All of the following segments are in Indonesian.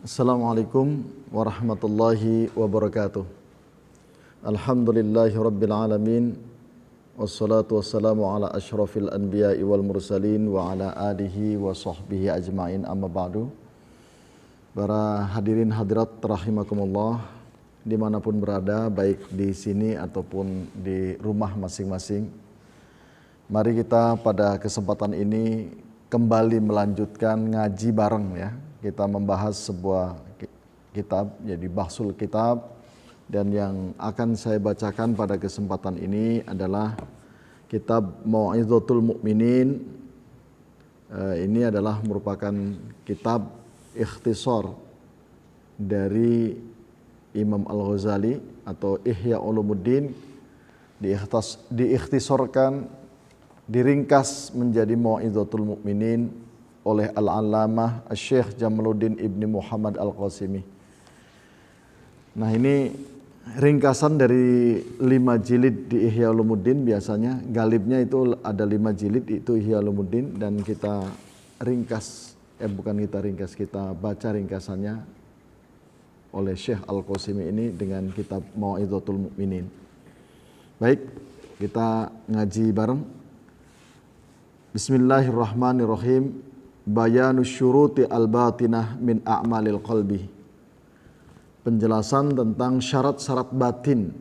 Assalamualaikum warahmatullahi wabarakatuh. Alhamdulillahi rabbil alamin. Wassalatu wassalamu ala ashrafil anbiya'i wal mursalin wa ala alihi wa sahbihi ajma'in, amma ba'du. Para hadirin hadirat rahimakumullah, dimanapun berada, baik di sini ataupun di rumah masing-masing, mari kita pada kesempatan ini kembali melanjutkan ngaji bareng ya. Kita membahas sebuah kitab, jadi Bahsul Kitab, dan yang akan saya bacakan pada kesempatan ini adalah kitab Mau'izatul Mu'minin. Ini adalah merupakan kitab ikhtisar dari Imam Al-Ghazali atau Ihya Ulumuddin, diikhtisarkan, diringkas menjadi Mau'izatul Mu'minin oleh Al-Allamah Syekh Jamaluddin Ibni Muhammad Al-Qasimi. Nah, ini ringkasan dari 5 jilid di Ihya Ulumuddin. Biasanya galibnya itu ada 5 jilid, itu Ihya Ulumuddin, dan kita ringkas, kita baca ringkasannya oleh Syekh Al-Qasimi ini dengan kitab Mau'izatul Mu'minin. Baik, kita ngaji bareng. Bismillahirrahmanirrahim. Bayanus syuruti al-batinah min a'malil qalbi. Penjelasan tentang syarat-syarat batin.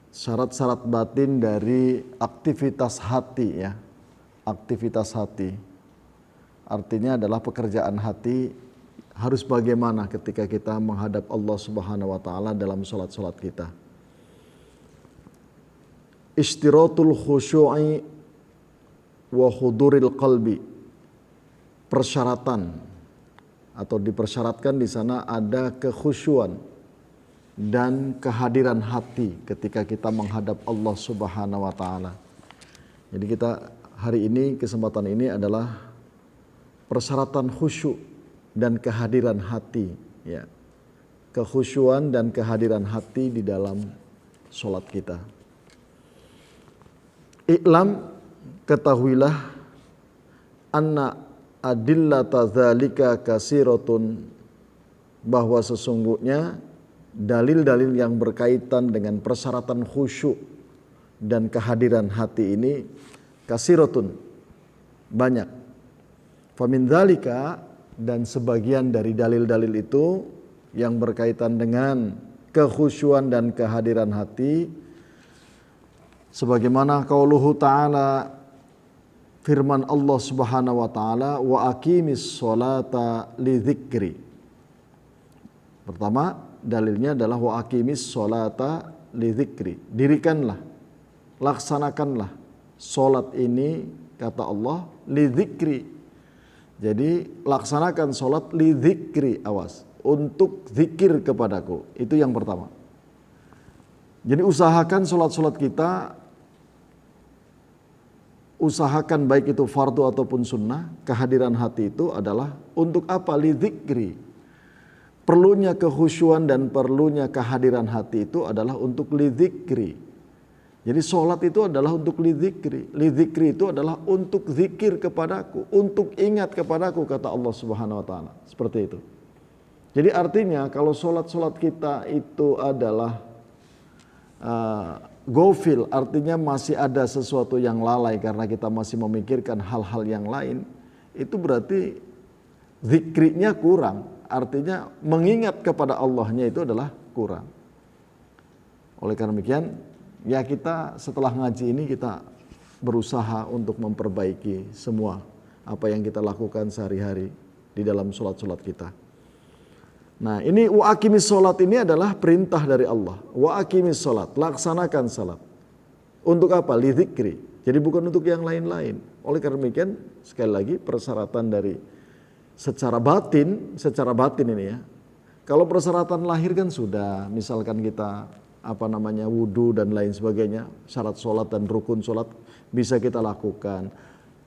Syarat-syarat batin dari aktivitas hati ya. Aktivitas hati. Artinya adalah pekerjaan hati harus bagaimana ketika kita menghadap Allah Subhanahu wa taala dalam salat-salat kita. Ishtiratul khusyu'i wa huduril qalbi. Persyaratan atau dipersyaratkan di sana ada kekhusyuan dan kehadiran hati ketika kita menghadap Allah Subhanahu wa taala. Jadi kita hari ini, kesempatan ini adalah persyaratan khusyuk dan kehadiran hati ya. Kekhusyuan dan kehadiran hati di dalam salat kita. I'lam, ketahuilah, anna adillata dzalika kasiratun, bahwa sesungguhnya dalil-dalil yang berkaitan dengan persyaratan khusyuk dan kehadiran hati ini kasiratun, banyak. Famin dzalika, dan sebagian dari dalil-dalil itu yang berkaitan dengan kekhusyuan dan kehadiran hati, sebagaimana qauluhu ta'ala, firman Allah Subhanahu wa taala, wa aqimis sholata li dzikri. Pertama, dalilnya adalah wa aqimis sholata li dzikri. Dirikanlah, laksanakanlah salat ini, kata Allah, li dzikri. Jadi laksanakan salat li dzikri, awas, untuk zikir kepadaku. Itu yang pertama. Jadi usahakan salat-salat kita, usahakan baik itu fardu ataupun sunnah, kehadiran hati itu adalah untuk apa? Li dzikri. Perlunya kekhusyuan dan perlunya kehadiran hati itu adalah untuk li dzikri. Jadi sholat itu adalah untuk li dzikri. Li dzikri itu adalah untuk zikir kepadaku, untuk ingat kepadaku, kata Allah Subhanahu wa taala. Seperti itu. Jadi artinya kalau sholat-sholat kita itu adalah gofil, artinya masih ada sesuatu yang lalai karena kita masih memikirkan hal-hal yang lain, itu berarti zikrinya kurang, artinya mengingat kepada Allahnya itu adalah kurang. Oleh karena demikian, ya kita setelah ngaji ini kita berusaha untuk memperbaiki semua apa yang kita lakukan sehari-hari di dalam sholat-sholat kita. Nah, ini wa aqimis sholat ini adalah perintah dari Allah. Wa aqimis sholat, laksanakan salat. Untuk apa? Li dzikri. Jadi bukan untuk yang lain-lain. Oleh karena demikian, sekali lagi persyaratan dari secara batin ini ya. Kalau persyaratan lahir kan sudah, misalkan kita wudu dan lain sebagainya, syarat sholat dan rukun sholat bisa kita lakukan.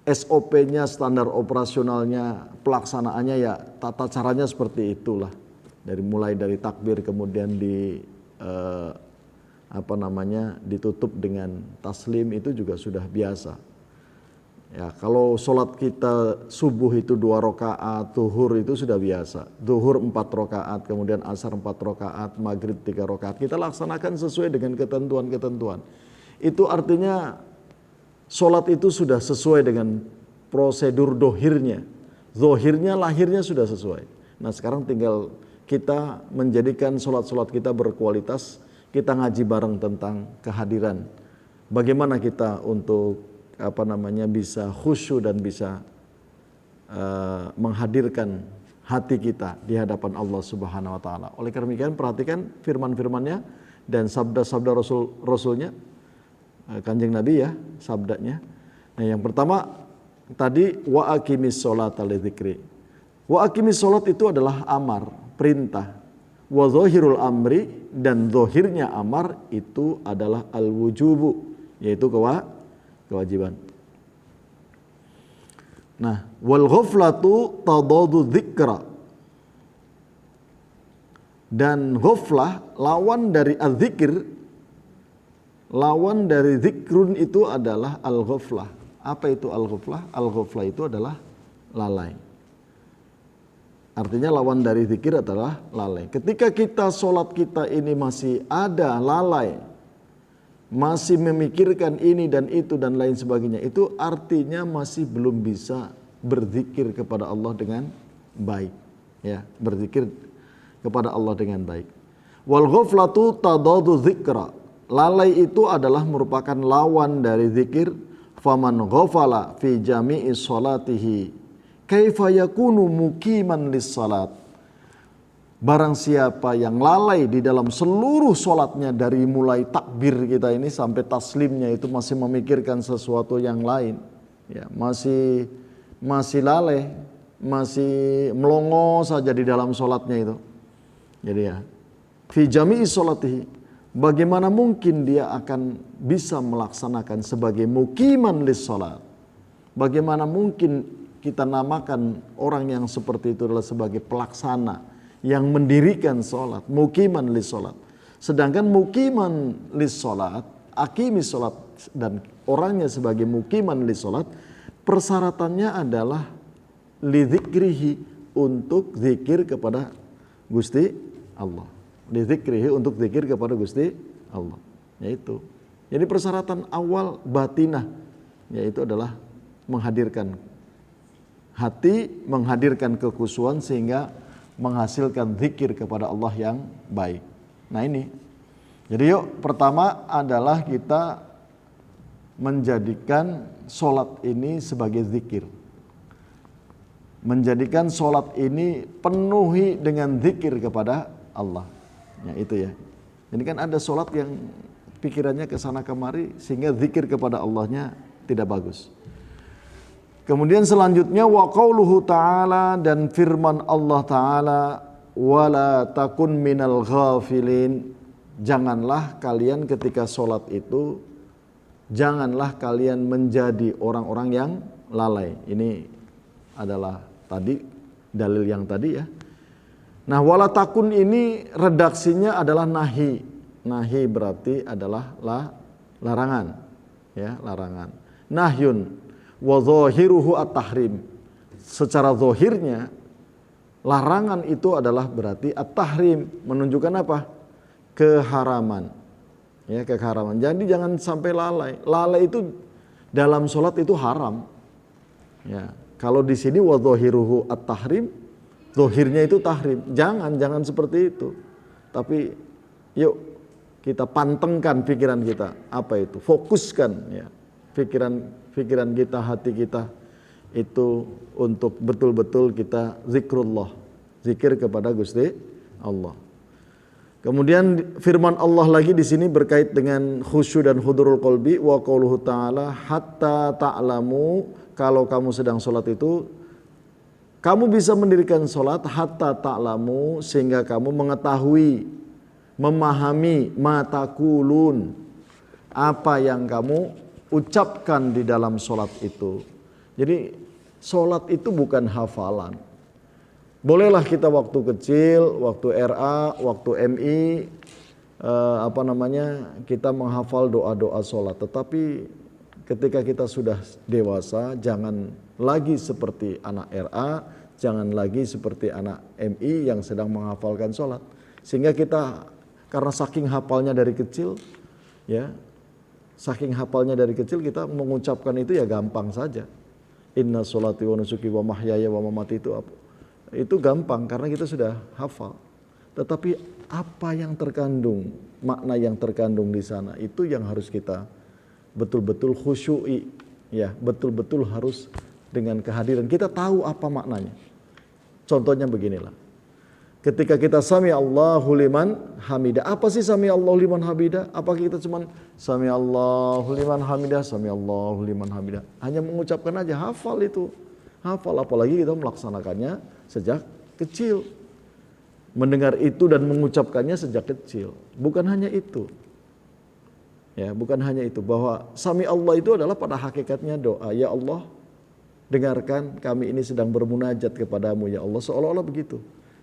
SOP-nya, standar operasionalnya, pelaksanaannya ya tata caranya seperti itulah. Mulai dari takbir kemudian ditutup dengan taslim, itu juga sudah biasa. Ya, kalau sholat kita subuh itu 2 rakaat, zuhur itu sudah biasa. Zuhur 4 rakaat, kemudian asar 4 rakaat, maghrib 3 rakaat. Kita laksanakan sesuai dengan ketentuan-ketentuan. Itu artinya sholat itu sudah sesuai dengan prosedur dohirnya. Zohirnya, lahirnya sudah sesuai. Nah sekarang tinggal kita menjadikan sholat-sholat kita berkualitas. Kita ngaji bareng tentang kehadiran. Bagaimana kita untuk bisa khusyuk dan bisa menghadirkan hati kita di hadapan Allah Subhanahu wa taala. Oleh karena demikian perhatikan firman-firmannya dan sabda-sabda Rasulnya, Kanjeng Nabi ya, sabdanya. Nah, yang pertama tadi wa aqimis sholata lidzikri. Wa aqimis sholat itu adalah amar, perintah. Wa zahirul amri, dan zahirnya amar itu adalah al-wujubu, yaitu kewajiban. Nah, wal ghaflatu tadadu dzikra. Dan ghaflah lawan dari az-zikir, lawan dari zikrun itu adalah al-ghaflah. Apa itu al-ghaflah? Al-ghaflah itu adalah lalai. Artinya lawan dari zikir adalah lalai. Ketika kita sholat kita ini masih ada lalai, masih memikirkan ini dan itu dan lain sebagainya, itu artinya masih belum bisa berzikir kepada Allah dengan baik. Ya, berzikir kepada Allah dengan baik. Wal ghaflatu tadadu dzikra. Lalai itu adalah merupakan lawan dari zikir. Faman ghafala fi jami'i sholatihi kaifa yakunu muqiman lis salat. Barang siapa yang lalai di dalam seluruh sholatnya, dari mulai takbir kita ini sampai taslimnya itu masih memikirkan sesuatu yang lain, ya, masih lalai, masih melongo saja di dalam sholatnya itu. Jadi ya, fi jami'i sholatihi, bagaimana mungkin dia akan bisa melaksanakan sebagai muqiman lis sholat? Bagaimana mungkin kita namakan orang yang seperti itu adalah sebagai pelaksana yang mendirikan sholat, muqiman lis sholat. Sedangkan muqiman lis sholat, aqimis sholat, dan orangnya sebagai muqiman lis sholat, persyaratannya adalah lidzikrihi, untuk zikir kepada Gusti Allah. Lidzikrihi, untuk zikir kepada Gusti Allah. Yaitu. Jadi persyaratan awal batinah, yaitu adalah menghadirkan hati, menghadirkan kekhusyuan sehingga menghasilkan zikir kepada Allah yang baik. Nah ini, jadi yuk pertama adalah kita menjadikan sholat ini sebagai zikir. Menjadikan sholat ini penuhi dengan zikir kepada Allah. Ya itu ya. Ini kan ada sholat yang pikirannya ke sana kemari sehingga zikir kepada Allahnya tidak bagus. Kemudian selanjutnya wa qauluhu ta'ala, dan firman Allah Ta'ala, wala takun minal ghafilin. Janganlah kalian ketika sholat itu, janganlah kalian menjadi orang-orang yang lalai. Ini adalah tadi dalil yang tadi ya. Nah, wala takun ini redaksinya adalah nahi. Nahi berarti adalah larangan. Ya, larangan. Nahyun wa zahiruhu at-tahrim. Secara zahirnya larangan itu adalah berarti at-tahrim, menunjukkan apa? Keharaman. Ya, keharaman. Jadi jangan sampai lalai. Lalai itu dalam sholat itu haram. Ya, kalau di sini wa zahiruhu at-tahrim, zahirnya itu tahrim. Jangan seperti itu. Tapi yuk kita pantengkan pikiran kita. Apa itu? Fokuskan ya. Pikiran kita, hati kita itu untuk betul-betul kita zikrullah, zikir kepada Gusti Allah. Kemudian firman Allah lagi di sini berkait dengan khusyuk dan hudurul qalbi, wa qauluhu ta'ala hatta ta'lamu, kalau kamu sedang sholat itu kamu bisa mendirikan sholat hatta ta'lamu, sehingga kamu mengetahui, memahami matakulun, apa yang kamu ucapkan di dalam sholat itu. Jadi sholat itu bukan hafalan. Bolehlah kita waktu kecil, waktu RA, waktu MI, kita menghafal doa-doa sholat. Tetapi ketika kita sudah dewasa, jangan lagi seperti anak RA, jangan lagi seperti anak MI yang sedang menghafalkan sholat. Sehingga kita karena saking hafalnya dari kecil, ya, saking hafalnya dari kecil kita mengucapkan itu ya gampang saja. Inna sholati wa nusuki wa mahyaya wa mamati itu gampang karena kita sudah hafal. Tetapi apa yang terkandung, makna yang terkandung di sana itu yang harus kita betul-betul khusyui, ya, betul-betul harus dengan kehadiran. Kita tahu apa maknanya. Contohnya beginilah. Ketika kita sami Allahu liman hamidah. Apa sih sami Allahu liman hamidah? Apa kita cuman sami Allahu liman hamidah, sami Allahu liman hamidah? Hanya mengucapkan aja, hafal itu. Hafal, apalagi kita melaksanakannya sejak kecil. Mendengar itu dan mengucapkannya sejak kecil. Bukan hanya itu. Ya, bukan hanya itu, bahwa sami Allah itu adalah pada hakikatnya doa. Ya Allah, dengarkan kami ini sedang bermunajat kepadamu ya Allah, seolah-olah begitu.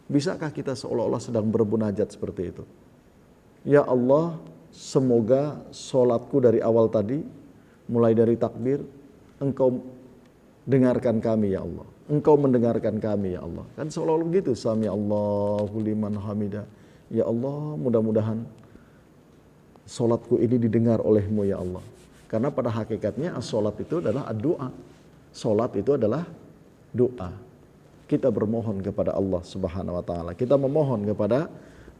Bisakah kita seolah-olah sedang bermunajat seperti itu? Ya Allah, semoga sholatku dari awal tadi, mulai dari takbir, Engkau dengarkan kami ya Allah. Engkau mendengarkan kami ya Allah. Kan seolah-olah begitu, sami Allahu liman hamidah. Ya Allah, mudah-mudahan sholatku ini didengar olehmu ya Allah. Karena pada hakikatnya sholat itu adalah doa. Sholat itu adalah doa. Kita bermohon kepada Allah Subhanahu wa taala. Kita memohon kepada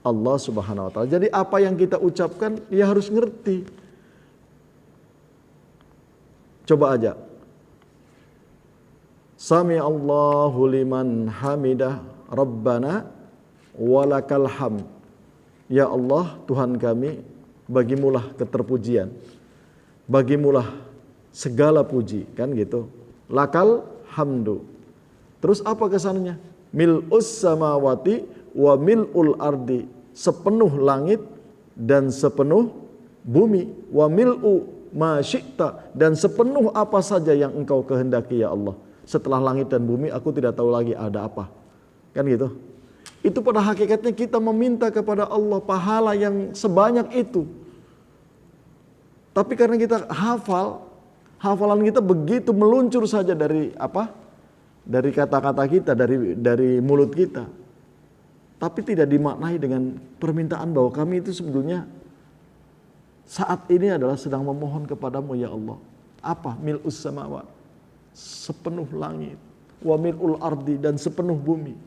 Allah Subhanahu wa taala. Jadi apa yang kita ucapkan ya harus ngerti. Coba aja. Sami Allahu liman hamidah Rabbana walakal hamd. Ya Allah, Tuhan kami, bagimulah keterpujian. Bagimulah segala puji, kan gitu. Lakal hamdu. Terus apa kesannya? Mil'us samawati wa mil'ul ardi. Sepenuh langit dan sepenuh bumi. Wa mil'u ma syi'ta. Dan sepenuh apa saja yang engkau kehendaki ya Allah. Setelah langit dan bumi aku tidak tahu lagi ada apa. Kan gitu. Itu pada hakikatnya kita meminta kepada Allah pahala yang sebanyak itu. Tapi karena kita hafalan kita begitu meluncur saja dari apa? Dari kata-kata kita, dari mulut kita. Tapi tidak dimaknai dengan permintaan bahwa kami itu sebetulnya saat ini adalah sedang memohon kepadamu ya Allah. Apa? Mil'us samawat, sepenuh langit. Wa mil'ul ardi, dan sepenuh bumi.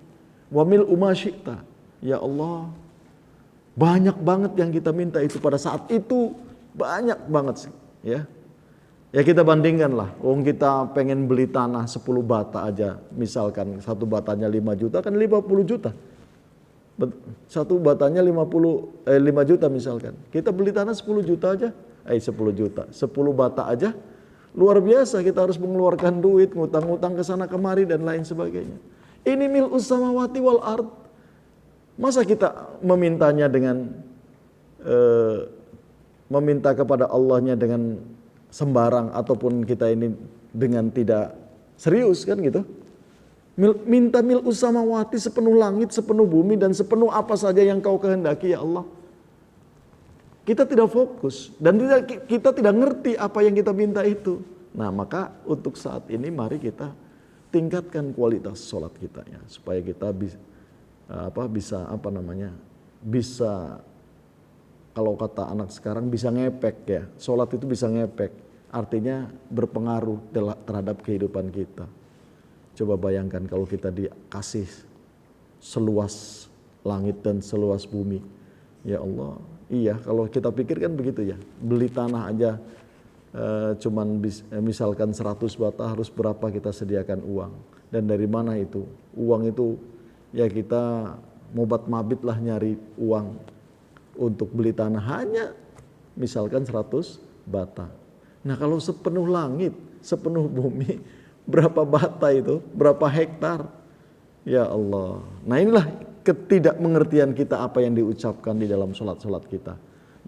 Wa mil'u ma syi'ta. Ya Allah, banyak banget yang kita minta itu pada saat itu. Banyak banget sih, ya. Ya kita bandingkan lah, kita pengen beli tanah 10 bata aja, misalkan satu batanya 5 juta kan 50 juta. Satu batanya 5 juta misalkan. Kita beli tanah 10 juta aja, 10 juta, 10 bata aja. Luar biasa, kita harus mengeluarkan duit, ngutang-ngutang ke sana kemari dan lain sebagainya. Ini mil'us samawati wal ard. Masa kita memintanya dengan meminta kepada Allahnya dengan sembarang, ataupun kita ini dengan tidak serius, kan gitu. Minta mil'us samawati, sepenuh langit, sepenuh bumi, dan sepenuh apa saja yang kau kehendaki ya Allah. Kita tidak fokus dan kita tidak ngerti apa yang kita minta itu. Nah, maka untuk saat ini mari kita tingkatkan kualitas sholat kita ya, supaya kita bisa kalau kata anak sekarang bisa ngepek ya. Sholat itu bisa ngepek, artinya berpengaruh terhadap kehidupan kita. Coba bayangkan kalau kita dikasih seluas langit dan seluas bumi. Ya Allah, iya kalau kita pikirkan begitu ya. Beli tanah aja misalkan 100 bata harus berapa kita sediakan uang. Dan dari mana itu? Uang itu ya kita mobat mabit lah nyari uang untuk beli tanah hanya misalkan 100 bata. Nah kalau sepenuh langit, sepenuh bumi, berapa bata itu? Berapa hektar? Ya Allah. Nah inilah ketidakmengertian kita apa yang diucapkan di dalam sholat-sholat kita.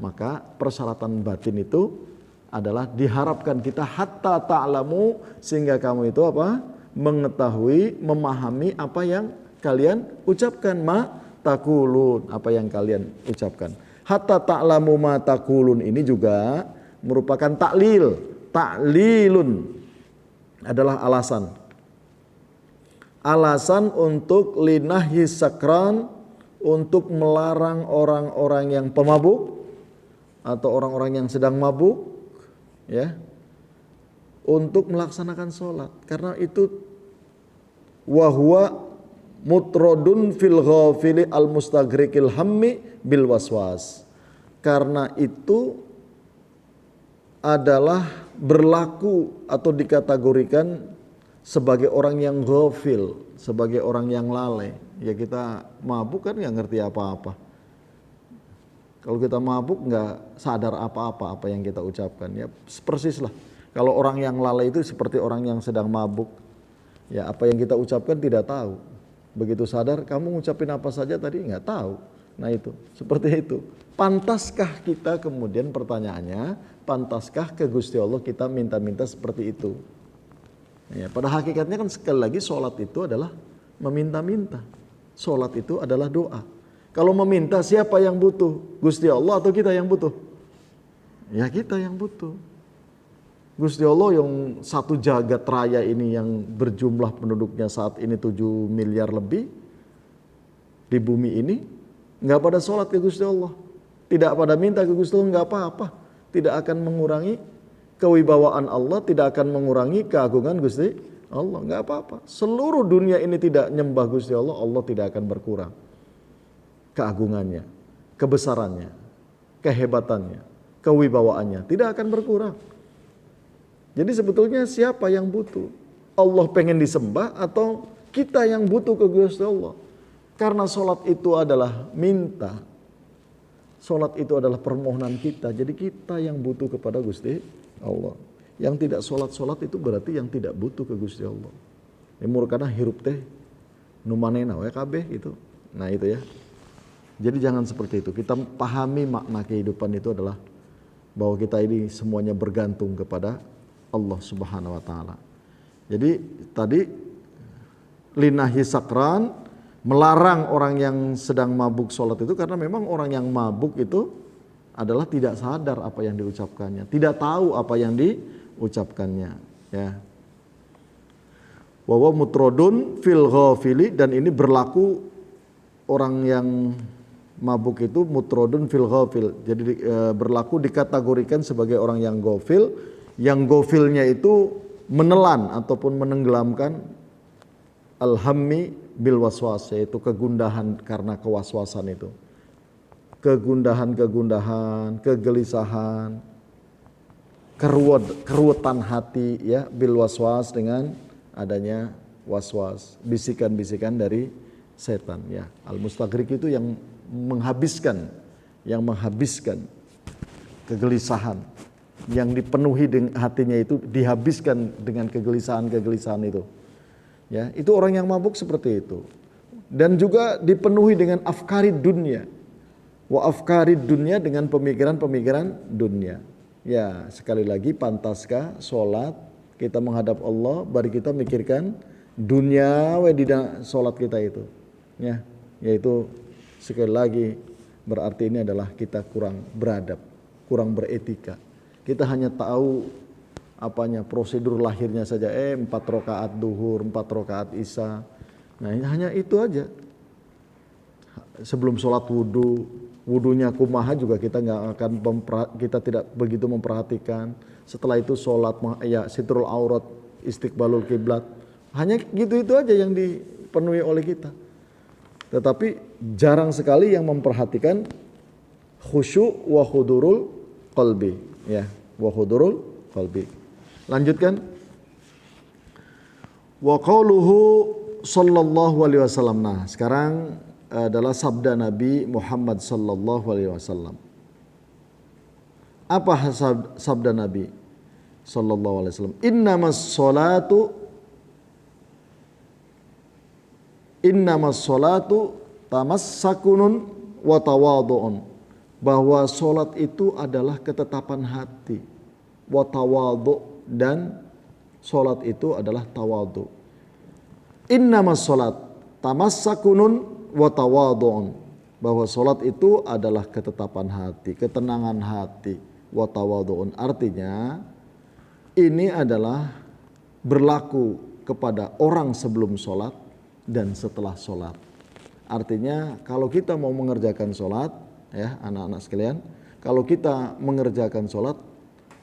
Maka persyaratan batin itu adalah diharapkan kita hatta ta'lamu, sehingga kamu itu apa? Mengetahui, memahami apa yang kalian ucapkan. Takulun, apa yang kalian ucapkan. Hatta ta'lamu ma takulun ini juga merupakan taklil. ta'lilun adalah alasan. Alasan untuk linahi sakran, untuk melarang orang-orang yang pemabuk atau orang-orang yang sedang mabuk, ya, untuk melaksanakan sholat. Karena itu wahwa mutrodun fil ghafili al mustagrikil hammi bil waswas. Karena itu adalah berlaku atau dikategorikan sebagai orang yang ghafil, sebagai orang yang lalai. Ya kita mabuk kan nggak ngerti apa-apa. Kalau kita mabuk nggak sadar apa-apa apa yang kita ucapkan. Ya persis lah. Kalau orang yang lalai itu seperti orang yang sedang mabuk. Ya apa yang kita ucapkan tidak tahu. Begitu sadar, kamu ngucapin apa saja tadi nggak tahu. Nah itu, seperti itu. Pantaskah kita kemudian pertanyaannya, pantaskah ke Gusti Allah kita minta-minta seperti itu? Ya, pada hakikatnya kan sekali lagi sholat itu adalah meminta-minta. Sholat itu adalah doa. Kalau meminta siapa yang butuh? Gusti Allah atau kita yang butuh? Ya kita yang butuh. Gusti Allah yang satu jagat raya ini yang berjumlah penduduknya saat ini 7 miliar lebih di bumi ini, nggak pada sholat ke Gusti Allah, tidak pada minta ke Gusti Allah, nggak apa-apa, tidak akan mengurangi kewibawaan Allah, tidak akan mengurangi keagungan Gusti Allah, nggak apa-apa. Seluruh dunia ini tidak nyembah Gusti Allah, Allah tidak akan berkurang keagungannya, kebesarannya, kehebatannya, kewibawaannya, tidak akan berkurang. Jadi sebetulnya siapa yang butuh? Allah pengen disembah atau kita yang butuh ke Gusti Allah? Karena sholat itu adalah minta. Sholat itu adalah permohonan kita. Jadi kita yang butuh kepada Gusti Allah. Yang tidak sholat itu berarti yang tidak butuh ke Gusti Allah. Karena hirup teh numanena we kabeh gitu. Nah itu ya. Jadi jangan seperti itu. Kita pahami makna kehidupan itu adalah bahwa kita ini semuanya bergantung kepada Allah Subhanahu wa taala. Jadi tadi linahi sakran, melarang orang yang sedang mabuk sholat itu karena memang orang yang mabuk itu adalah tidak sadar apa yang diucapkannya, tidak tahu apa yang diucapkannya, ya. Wa mutrodun fil ghafili, dan ini berlaku orang yang mabuk itu mutrodun fil ghafil. Jadi berlaku dikategorikan sebagai orang yang ghafil. Yang gofilnya itu menelan ataupun menenggelamkan al-hammi bil waswas, yaitu kegundahan karena kewaswasan itu. Kegundahan, kegelisahan, keruwetan hati ya, bil waswas, dengan adanya waswas, bisikan-bisikan dari setan ya. Al-mustagrik itu yang menghabiskan kegelisahan, yang dipenuhi dengan hatinya itu dihabiskan dengan kegelisahan itu. Ya, itu orang yang mabuk seperti itu. Dan juga dipenuhi dengan afkarid dunia. Wa afkarid dunia, dengan pemikiran-pemikiran dunia. Ya, sekali lagi, pantaskah sholat kita menghadap Allah baru kita mikirkan dunia di sholat kita itu. Ya, yaitu sekali lagi berarti ini adalah kita kurang beradab, kurang beretika. Kita hanya tahu prosedur lahirnya saja, 4 rakaat duhur, 4 rakaat isya. Nah hanya itu aja. Sebelum sholat wudunya kumaha juga kita kita tidak begitu memperhatikan. Setelah itu sholat ya sitrul aurat, istiqbalul kiblat. Hanya gitu-itu aja yang dipenuhi oleh kita. Tetapi jarang sekali yang memperhatikan khusyuk wa hudurul qalbi. Ya, wa hudurul qalbi. Lanjutkan. Wa qauluhu sallallahu alaihi wasallam. Nah, sekarang adalah sabda Nabi Muhammad sallallahu alaihi wasallam. Apa sabda Nabi sallallahu alaihi wasallam? Innamas salatu tamassakunun wa tawadhu'un. Bahwa sholat itu adalah ketetapan hati, wa tawadhu, dan sholat itu adalah tawadhu. Innamas sholat tamassakunun wa tawadhu'un. Bahwa sholat itu adalah ketetapan hati, ketenangan hati, wa tawadhu'un. Artinya ini adalah berlaku kepada orang sebelum sholat dan setelah sholat. Artinya kalau kita mau mengerjakan sholat, ya anak-anak sekalian, kalau kita mengerjakan sholat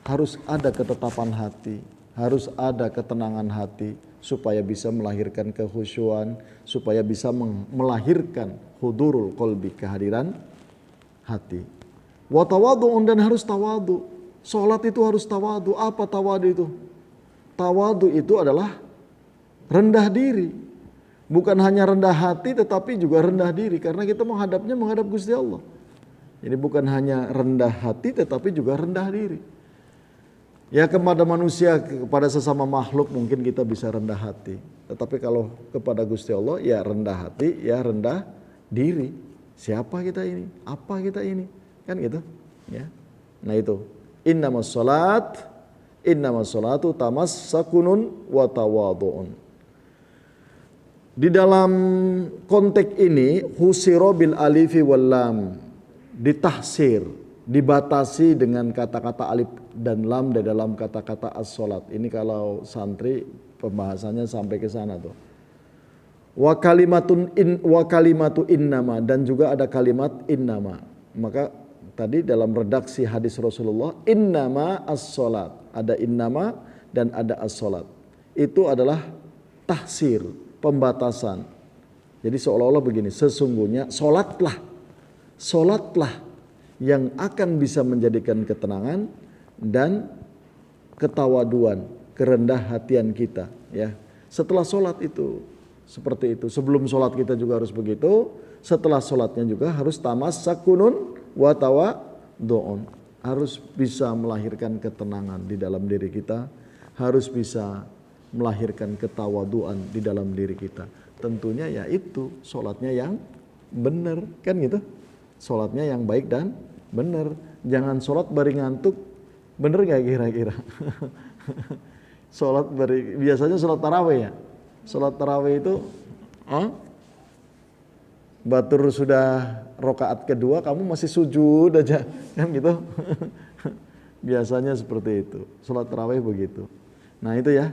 harus ada ketetapan hati, harus ada ketenangan hati supaya bisa melahirkan kekhusyuan, supaya bisa melahirkan hudurul qalbi, kehadiran hati. Wa tawadhu'un, dan harus tawadu. Sholat itu harus tawadu. Apa tawadu itu? Tawadu itu adalah rendah diri. Bukan hanya rendah hati tetapi juga rendah diri. Karena kita menghadap Gusti Allah. Jadi bukan hanya rendah hati tetapi juga rendah diri. Ya kepada manusia, kepada sesama makhluk mungkin kita bisa rendah hati. Tetapi kalau kepada Gusti Allah ya rendah hati, ya rendah diri. Siapa kita ini? Apa kita ini? Kan gitu. Ya. Nah itu. Innamas salatu tamassakunun wa tawadhu'un. Di dalam konteks ini husiro bil alifi wal lam, ditahsir, dibatasi dengan kata-kata alif dan lam di dalam kata-kata as-salat. Ini kalau santri pembahasannya sampai ke sana tuh. Wa kalimatu innama, dan juga ada kalimat innama. Maka tadi dalam redaksi hadis Rasulullah, innama as-salat, ada innama dan ada as-salat. Itu adalah tahsir, pembatasan. Jadi seolah-olah begini, sesungguhnya solatlah yang akan bisa menjadikan ketenangan dan ketawaduan, kerendah hatian kita. Ya, setelah solat itu seperti itu. Sebelum solat kita juga harus begitu. Setelah solatnya juga harus tamassakunun wa tawadhu'un. Harus bisa melahirkan ketenangan di dalam diri kita. Harus bisa melahirkan ketawaduan di dalam diri kita. Tentunya ya itu solatnya yang benar, kan gitu. Solatnya yang baik dan benar. Jangan solat bari ngantuk. Bener gak kira-kira? Solat bari, biasanya solat tarawih ya. Solat tarawih itu batur sudah rokaat kedua kamu masih sujud aja, kan gitu. Biasanya seperti itu. Solat tarawih begitu. Nah itu ya,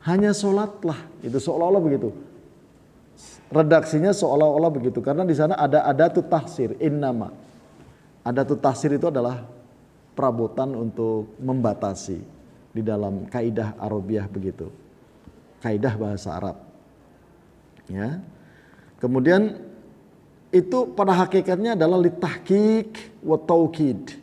hanya solatlah, itu seolah-olah begitu. Redaksinya seolah-olah begitu, karena di sana ada adatut tahsir, innama. Adatut tahsir itu adalah perabotan untuk membatasi di dalam kaidah Arabiah begitu. Kaidah bahasa Arab. Ya. Kemudian itu pada hakikatnya adalah litahqiq wa taukid.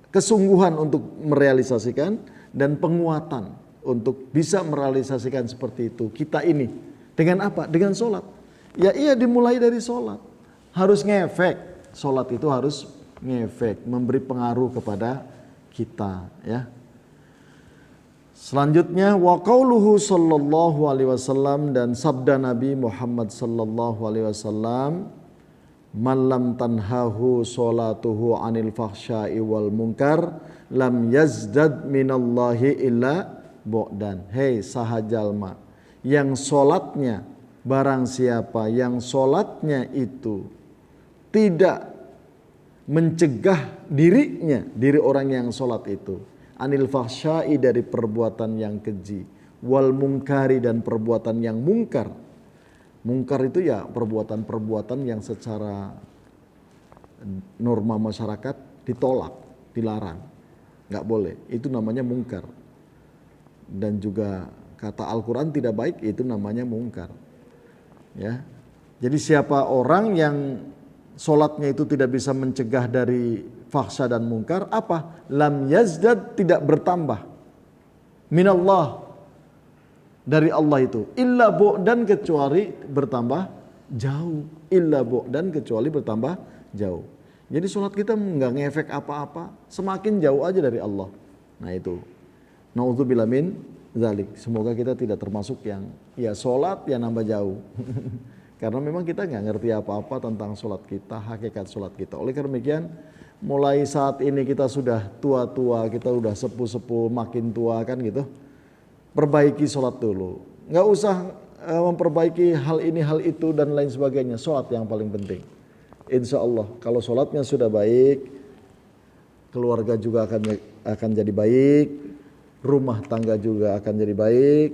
Kesungguhan untuk merealisasikan dan penguatan untuk bisa merealisasikan seperti itu. Kita ini dengan apa? Dengan sholat. Ya iya, dimulai dari sholat. Harus ngefek. Sholat itu harus ngefek, memberi pengaruh kepada kita, ya. Selanjutnya wa qauluhu sallallahu alaihi wasallam, dan sabda Nabi Muhammad sallallahu alaihi wasallam, man lam tanhahu salatuhu anil fahsya'i wal munkar lam yazdad minallahi illa bu'dan. Hei sahajalma, yang solatnya, barang siapa yang solatnya itu tidak mencegah dirinya, diri orang yang solat itu, anil fahsya'i, dari perbuatan yang keji, wal mungkari, dan perbuatan yang mungkar. Mungkar itu ya perbuatan-perbuatan yang secara norma masyarakat ditolak, dilarang, nggak boleh. Itu namanya mungkar. Dan juga kata Al-Quran tidak baik, itu namanya mungkar. Ya, jadi siapa orang yang solatnya itu tidak bisa mencegah dari fahsya dan mungkar, apa? Lam yazdad, tidak bertambah. Minallah, dari Allah itu. Illa bu'dan, kecuali bertambah jauh. Illa bu'dan, kecuali bertambah jauh. Jadi solat kita nggak ngefek apa-apa, semakin jauh aja dari Allah. Nah itu. Na'udzubillah min dzalik. Semoga kita tidak termasuk yang ya solat ya nambah jauh. Karena memang kita nggak ngerti apa-apa tentang sholat kita, hakikat sholat kita. Oleh karena demikian, mulai saat ini kita sudah tua-tua, kita sudah sepuh-sepuh, makin tua kan gitu. Perbaiki sholat dulu. Nggak usah memperbaiki hal ini, hal itu, dan lain sebagainya. Sholat yang paling penting. Insya Allah, kalau sholatnya sudah baik, keluarga juga akan jadi baik, rumah tangga juga akan jadi baik,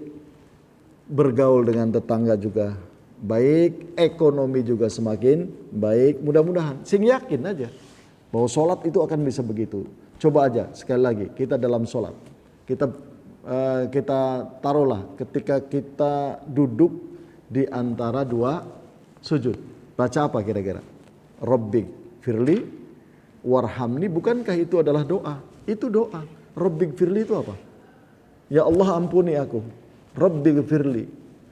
bergaul dengan tetangga juga baik, ekonomi juga semakin baik. Mudah-mudahan, sing yakin aja bahwa sholat itu akan bisa begitu. Coba aja sekali lagi kita dalam sholat, kita taruhlah ketika kita duduk di antara dua sujud, baca apa kira-kira? Rabbik firli warhamni, bukankah itu adalah doa? Itu doa. Rabbik firli itu apa? Ya Allah ampuni aku. Rabbik firli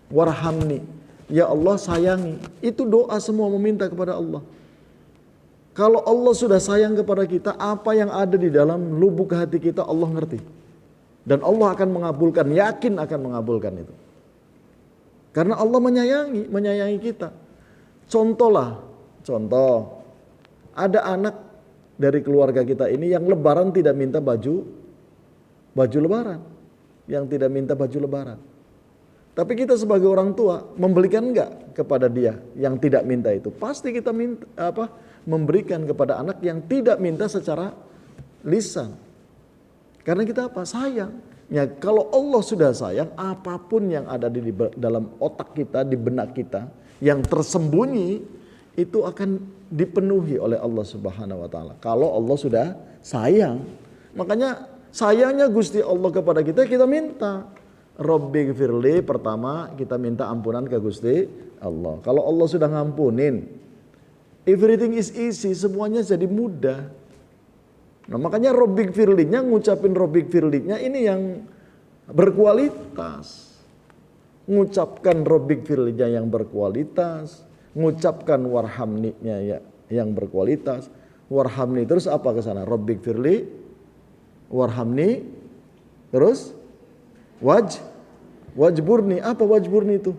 warhamni, ya Allah sayangi. Itu doa semua meminta kepada Allah. Kalau Allah sudah sayang kepada kita, apa yang ada di dalam lubuk hati kita Allah ngerti. Dan Allah akan mengabulkan, yakin akan mengabulkan itu. Karena Allah menyayangi kita. Contoh, ada anak dari keluarga kita ini yang lebaran tidak minta baju lebaran. Yang tidak minta baju lebaran. Tapi kita sebagai orang tua memberikan enggak kepada dia yang tidak minta itu? Pasti kita memberikan kepada anak yang tidak minta secara lisan. Karena kita apa? Sayang. Ya, kalau Allah sudah sayang, apapun yang ada di dalam otak kita, di benak kita yang tersembunyi itu akan dipenuhi oleh Allah Subhanahu wa taala. Kalau Allah sudah sayang. Makanya sayangnya Gusti Allah kepada kita minta. Rabbighfirli, pertama kita minta ampunan ke Gusti Allah. Kalau Allah sudah ngampunin, everything is easy, semuanya jadi mudah. Nah makanya Rabbighfirlinya, ngucapin Rabbighfirlinya ini yang berkualitas. Ngucapkan Rabbighfirlinya yang berkualitas, ngucapkan warhamninya yang berkualitas. Warhamni terus apa ke sana? Rabbighfirli warhamni terus wajburni. Apa wajburni itu?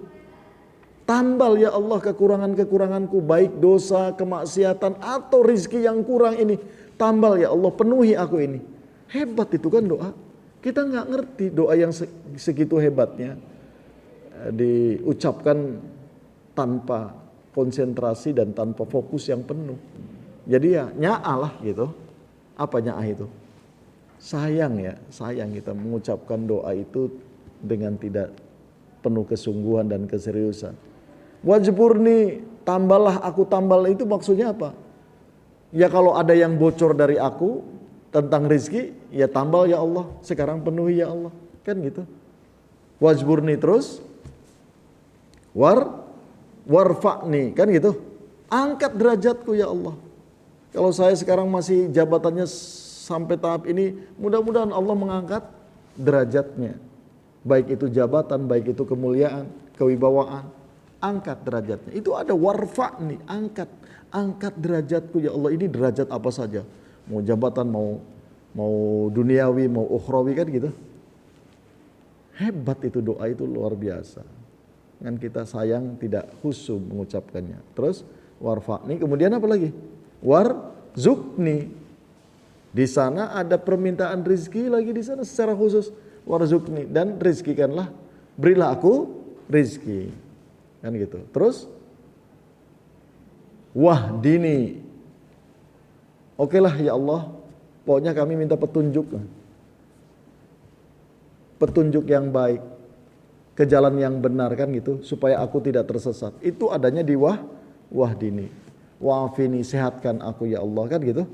Tambal ya Allah kekurangan-kekuranganku, baik dosa, kemaksiatan atau rizki yang kurang ini. Tambal ya Allah, penuhi aku ini. Hebat itu kan doa. Kita nggak ngerti doa yang segitu hebatnya diucapkan tanpa konsentrasi dan tanpa fokus yang penuh. Jadi ya nya'ah lah gitu. Apa nya'ah itu? Sayang kita mengucapkan doa itu dengan tidak penuh kesungguhan dan keseriusan. Wajburni, tambahlah aku, tambal itu maksudnya apa? Ya kalau ada yang bocor dari aku tentang rizki, ya tambal ya Allah, sekarang penuhi ya Allah. Kan gitu. Wajburni terus, warfa'ni, kan gitu. Angkat derajatku ya Allah. Kalau saya sekarang masih jabatannya sampai tahap ini, mudah-mudahan Allah mengangkat derajatnya. Baik itu jabatan, baik itu kemuliaan, kewibawaan. Angkat derajatnya. Itu ada warfa'ni, angkat derajatku ya Allah. Ini derajat apa saja. Mau jabatan, mau duniawi, mau ukhrawi, kan gitu. Hebat itu doa, itu luar biasa. Kan kita sayang tidak khusyuk mengucapkannya. Terus warfa'ni, kemudian apa lagi? Warzukni. Di sana ada permintaan rizki lagi di sana secara khusus. Warzukni, dan rizkikanlah, berilah aku rizki. Kan gitu. Terus wahdini. Oke lah ya Allah, pokoknya kami minta petunjuk. Petunjuk yang baik, ke jalan yang benar, kan gitu, supaya aku tidak tersesat. Itu adanya di wahdini. Wa'afini, sehatkan aku ya Allah, kan gitu.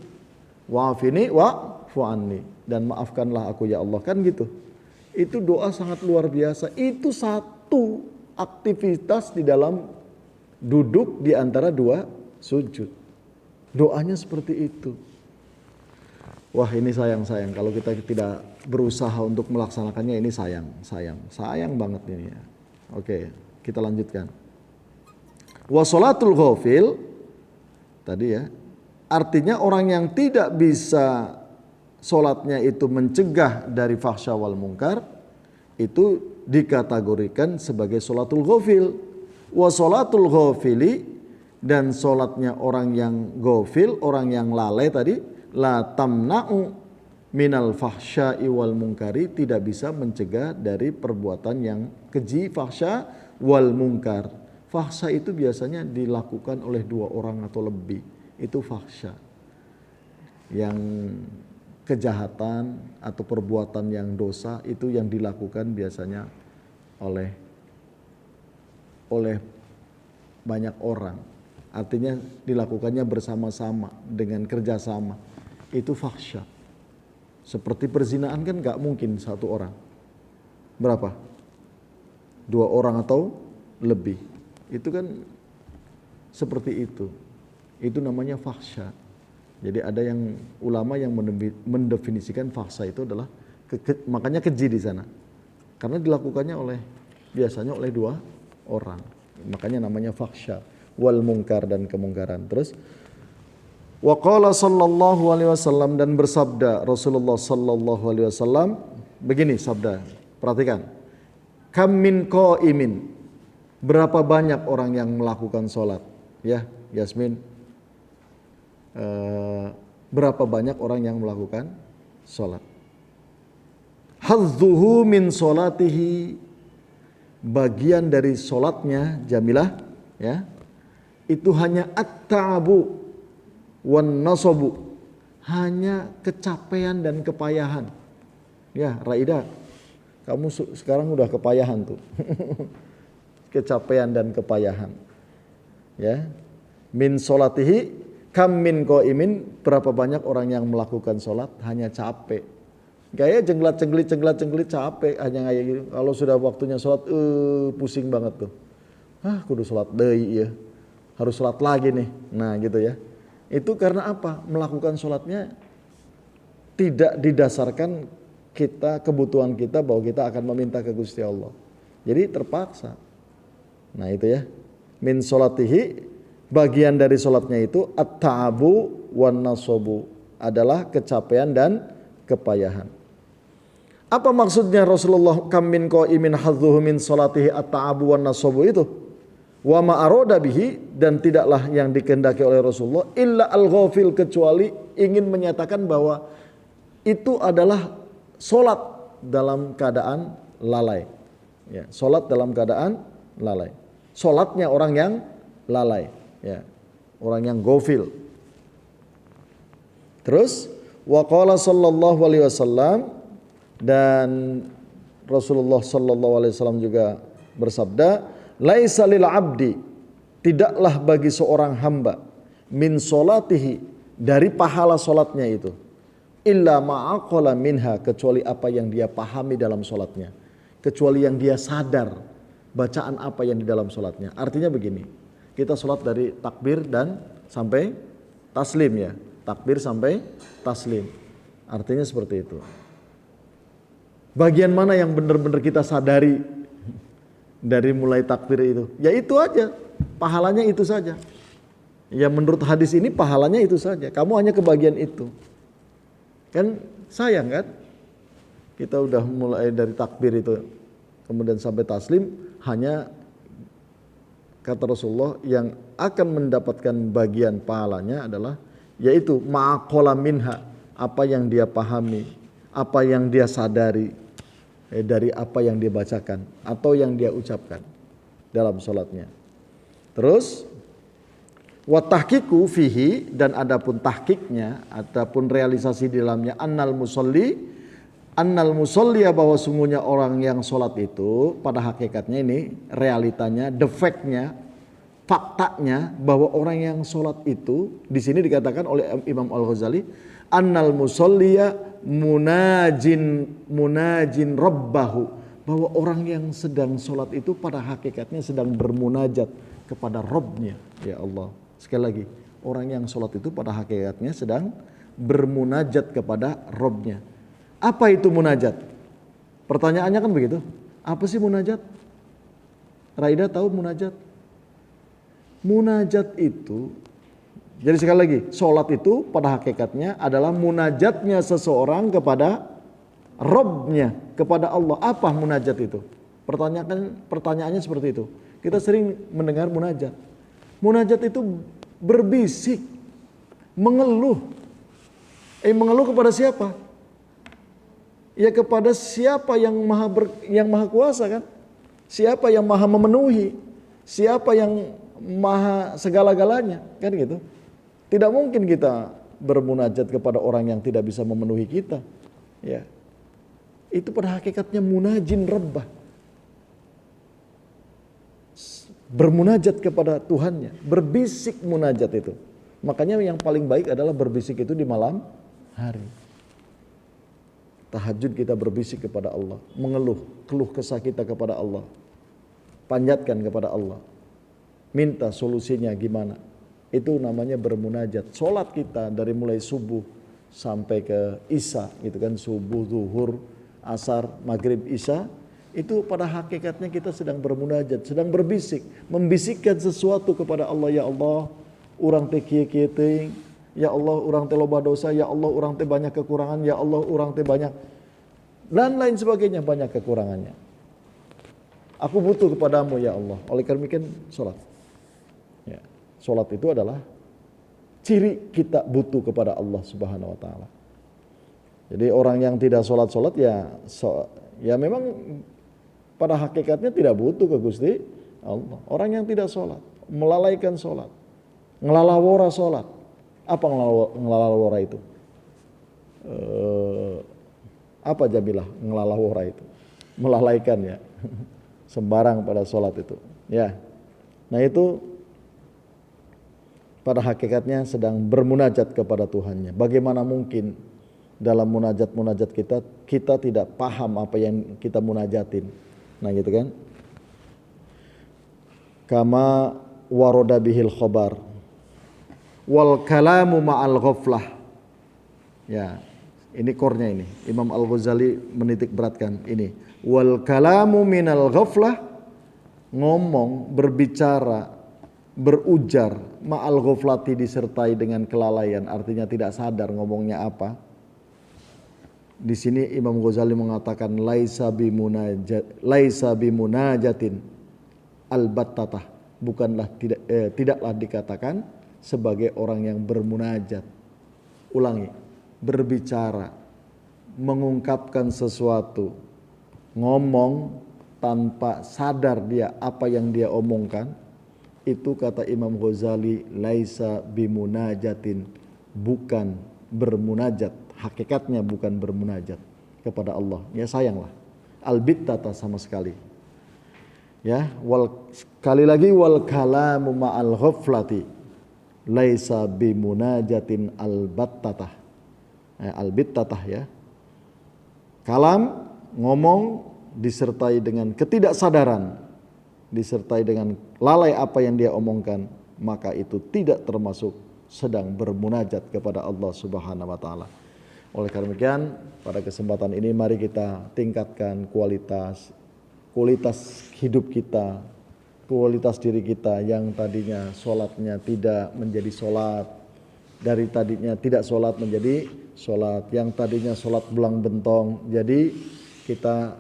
Wa'afini wa'fu anni, dan maafkanlah aku ya Allah, kan gitu. Itu doa sangat luar biasa. Itu satu aktivitas di dalam duduk di antara dua sujud. Doanya seperti itu. Wah, ini sayang kalau kita tidak berusaha untuk melaksanakannya, ini sayang banget ini ya. Oke, kita lanjutkan. Wa sholatul ghafil tadi ya, artinya orang yang tidak bisa sholatnya itu mencegah dari fahsya wal munkar, itu dikategorikan sebagai sholatul ghafil. Wa sholatul ghafili, dan sholatnya orang yang ghafil, orang yang lalai tadi, la tamna'u minal fahsya'i wal munkari, tidak bisa mencegah dari perbuatan yang keji, fahsya wal munkar. Fahsya itu biasanya dilakukan oleh dua orang atau lebih, itu fahsya. Yang kejahatan atau perbuatan yang dosa itu yang dilakukan biasanya oleh banyak orang. Artinya dilakukannya bersama-sama dengan kerjasama. Itu fahsya. Seperti perzinaan kan gak mungkin satu orang. Berapa? 2 orang atau lebih. Itu kan seperti itu. Itu namanya fahsya. Jadi ada yang ulama yang mendefinisikan fahsya itu adalah makanya keji di sana. Karena dilakukannya biasanya oleh 2 orang. Makanya namanya fahsya wal munkar dan kemungkaran. Terus wa qala sallallahu alaihi wasallam, dan bersabda Rasulullah sallallahu alaihi wasallam begini sabda. Perhatikan. Kam min qaimin. Berapa banyak orang yang melakukan salat? Ya, Yasmin. Berapa banyak orang yang melakukan sholat? Hadzuhu min sholatihi, bagian dari sholatnya Jamilah, ya, itu hanya at-ta'abu wan nasabu, hanya kecapean dan kepayahan. Ya, Raida, kamu sekarang udah kepayahan tuh. Kecapean dan kepayahan. Ya, min sholatihi. Kam min qaimin, berapa banyak orang yang melakukan sholat hanya capek. Kayak jenglat-jenglit capek hanya kayak gitu. Kalau sudah waktunya sholat, pusing banget tuh. Kudu sholat deui ya. Harus sholat lagi nih. Nah gitu ya. Itu karena apa? Melakukan sholatnya tidak didasarkan kebutuhan kita bahwa kita akan meminta ke Gusti Allah. Jadi terpaksa. Nah itu ya. Min sholatihi, bagian dari sholatnya itu at-ta'abu wan nasabu, adalah kecapean dan kepayahan. Apa maksudnya Rasulullah kam min qaimin hadzuhu min sholatihi at-ta'abu wan nasabu itu? Wa ma arada bihi, dan tidaklah yang dikehendaki oleh Rasulullah illa al-ghafil, kecuali ingin menyatakan bahwa itu adalah sholat dalam keadaan lalai. Ya, sholat dalam keadaan lalai. Sholatnya orang yang lalai. Ya, orang yang ghafil. Terus wa qala sallallahu alaihi wasallam, dan Rasulullah sallallahu alaihi wasallam juga bersabda, laisa lil abdi, tidaklah bagi seorang hamba, min solatihi, dari pahala solatnya itu, illa ma'aqala minha, kecuali apa yang dia pahami dalam solatnya, kecuali yang dia sadar bacaan apa yang di dalam solatnya. Artinya begini, kita sholat dari takbir dan sampai taslim ya. Takbir sampai taslim. Artinya seperti itu. Bagian mana yang benar-benar kita sadari dari mulai takbir itu? Ya itu aja. Pahalanya itu saja. Ya menurut hadis ini pahalanya itu saja. Kamu hanya kebagian itu. Kan sayang kan? Kita udah mulai dari takbir itu kemudian sampai taslim, hanya kata Rasulullah yang akan mendapatkan bagian pahalanya adalah yaitu ma'aqala minha, apa yang dia pahami, apa yang dia sadari dari apa yang dia bacakan atau yang dia ucapkan dalam sholatnya. Terus wa tahqiqu fihi, dan adapun tahqiqnya, adapun realisasi di dalamnya, annal musolli, bahwa sungguhnya orang yang sholat itu pada hakikatnya ini realitanya, defeknya, faktanya bahwa orang yang sholat itu di sini dikatakan oleh Imam Al-Ghazali, annal musolliya munajin rabbahu, bahwa orang yang sedang sholat itu pada hakikatnya sedang bermunajat kepada Rabbnya. Ya Allah, sekali lagi, orang yang sholat itu pada hakikatnya sedang bermunajat kepada Rabbnya. Apa itu munajat? Pertanyaannya kan begitu. Apa sih munajat? Raida tahu munajat? Munajat itu, jadi sekali lagi, sholat itu pada hakikatnya adalah munajatnya seseorang kepada Rabbnya, kepada Allah. Apa munajat itu? Pertanyaannya seperti itu. Kita sering mendengar munajat. Munajat itu berbisik, mengeluh. Mengeluh kepada siapa? Ya kepada siapa yang maha kuasa kan? Siapa yang maha memenuhi? Siapa yang maha segala-galanya? Kan gitu. Tidak mungkin kita bermunajat kepada orang yang tidak bisa memenuhi kita. Ya. Itu pada hakikatnya munajin rabbah. Bermunajat kepada Tuhannya, berbisik munajat itu. Makanya yang paling baik adalah berbisik itu di malam hari. Tahajud kita berbisik kepada Allah, mengeluh, keluh kesah kita kepada Allah. Panjatkan kepada Allah. Minta solusinya gimana. Itu namanya bermunajat. Salat kita dari mulai subuh sampai ke isya, gitu kan, subuh, zuhur, asar, maghrib, isya, itu pada hakikatnya kita sedang bermunajat, sedang berbisik, membisikkan sesuatu kepada Allah. Ya Allah, urang teh kieu-kieu teuing. Ya Allah, urang teh loba dosa. Ya Allah, urang teh banyak kekurangan. Ya Allah, urang teh banyak dan lain sebagainya, banyak kekurangannya. Aku butuh kepadamu ya Allah. Oleh karena itu salat. Ya, salat itu adalah ciri kita butuh kepada Allah Subhanahu wa taala. Jadi orang yang tidak salat ya memang pada hakikatnya tidak butuh ke Gusti Allah. Orang yang tidak sholat, melalaikan sholat, ngelalawora sholat. Apa ngelalawora itu? Apa Jabilah ngelalawora itu? Melalaikan ya, sembarang pada sholat itu. Ya, nah itu pada hakikatnya sedang bermunajat kepada Tuhannya. Bagaimana mungkin dalam munajat kita tidak paham apa yang kita munajatin? Nah gitu kan. Kama waroda bihil khobar wal kalamu ma'al ghaflah. Ya, ini kornya ini. Imam Al-Ghazali menitik beratkan ini. Wal kalamu minal ghaflah, ngomong, berbicara, berujar, ma'al ghaflati disertai dengan kelalaian, artinya tidak sadar ngomongnya apa. Di sini Imam Ghazali mengatakan laisa bimunajatin albattatah, tidaklah dikatakan sebagai orang yang bermunajat. Ulangi, berbicara, mengungkapkan sesuatu, ngomong tanpa sadar dia apa yang dia omongkan, itu kata Imam Ghazali laisa bimunajatin, bukan bermunajat. Hakikatnya bukan bermunajat kepada Allah. Ya sayanglah. Albittata sama sekali. Ya, sekali lagi wal kalamu ma'al ghaflati laisa bimunajatin albattatah. Albittatah ya. Kalam, ngomong disertai dengan ketidaksadaran, disertai dengan lalai apa yang dia omongkan, maka itu tidak termasuk sedang bermunajat kepada Allah Subhanahu wa taala. Oleh karena demikian, pada kesempatan ini mari kita tingkatkan kualitas hidup kita, kualitas diri kita yang tadinya sholatnya tidak menjadi sholat, dari tadinya tidak sholat menjadi sholat, yang tadinya sholat belang bentong, jadi kita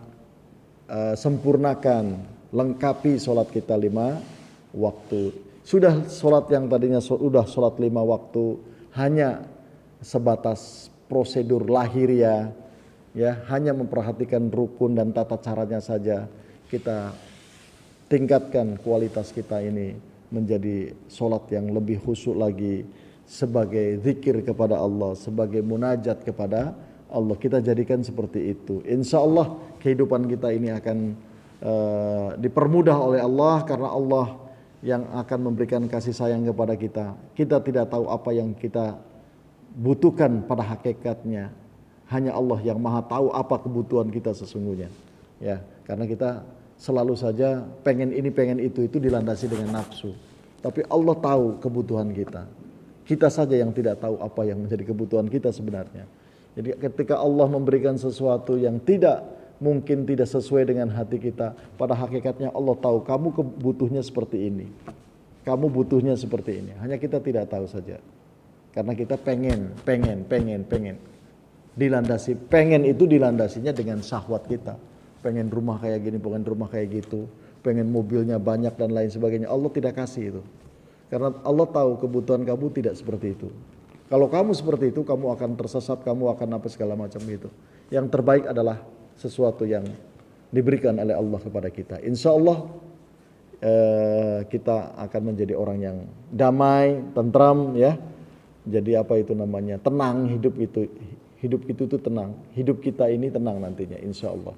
sempurnakan, lengkapi sholat kita 5 waktu. Sudah sholat yang tadinya sudah sholat 5 waktu hanya sebatas prosedur lahiriah, ya, hanya memperhatikan rukun dan tata caranya saja. Kita tingkatkan kualitas kita ini menjadi sholat yang lebih khusyuk lagi, sebagai zikir kepada Allah, sebagai munajat kepada Allah. Kita jadikan seperti itu. Insya Allah kehidupan kita ini akan dipermudah oleh Allah, karena Allah yang akan memberikan kasih sayang kepada kita. Kita tidak tahu apa yang kita butuhkan pada hakikatnya. Hanya Allah yang maha tahu apa kebutuhan kita sesungguhnya. Ya, karena kita selalu saja pengen ini pengen itu dilandasi dengan nafsu. Tapi Allah tahu kebutuhan kita. Kita saja yang tidak tahu apa yang menjadi kebutuhan kita sebenarnya. Jadi ketika Allah memberikan sesuatu yang mungkin tidak sesuai dengan hati kita, pada hakikatnya Allah tahu kamu kebutuhnya seperti ini. Kamu butuhnya seperti ini. Hanya kita tidak tahu saja. Karena kita pengen. Pengen itu dilandasinya dengan syahwat kita. Pengen rumah kayak gini, pengen rumah kayak gitu, pengen mobilnya banyak dan lain sebagainya. Allah tidak kasih itu. Karena Allah tahu kebutuhan kamu tidak seperti itu. Kalau kamu seperti itu, kamu akan tersesat, kamu akan apa segala macam itu. Yang terbaik adalah sesuatu yang diberikan oleh Allah kepada kita. Insya Allah kita akan menjadi orang yang damai, tentram, ya, Jadi apa itu namanya? Tenang hidup itu. Hidup itu tuh tenang. Hidup kita ini tenang nantinya insya Allah.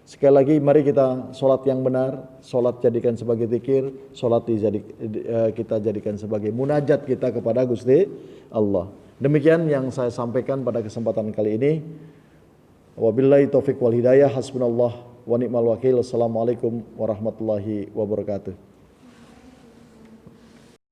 Sekali lagi mari kita sholat yang benar. Sholat jadikan sebagai zikir. Sholat kita jadikan sebagai munajat kita kepada Gusti Allah. Demikian yang saya sampaikan pada kesempatan kali ini. Wabillahi taufiq wal hidayah. Hasbunallah wa ni'mal wakil. Assalamualaikum warahmatullahi wabarakatuh.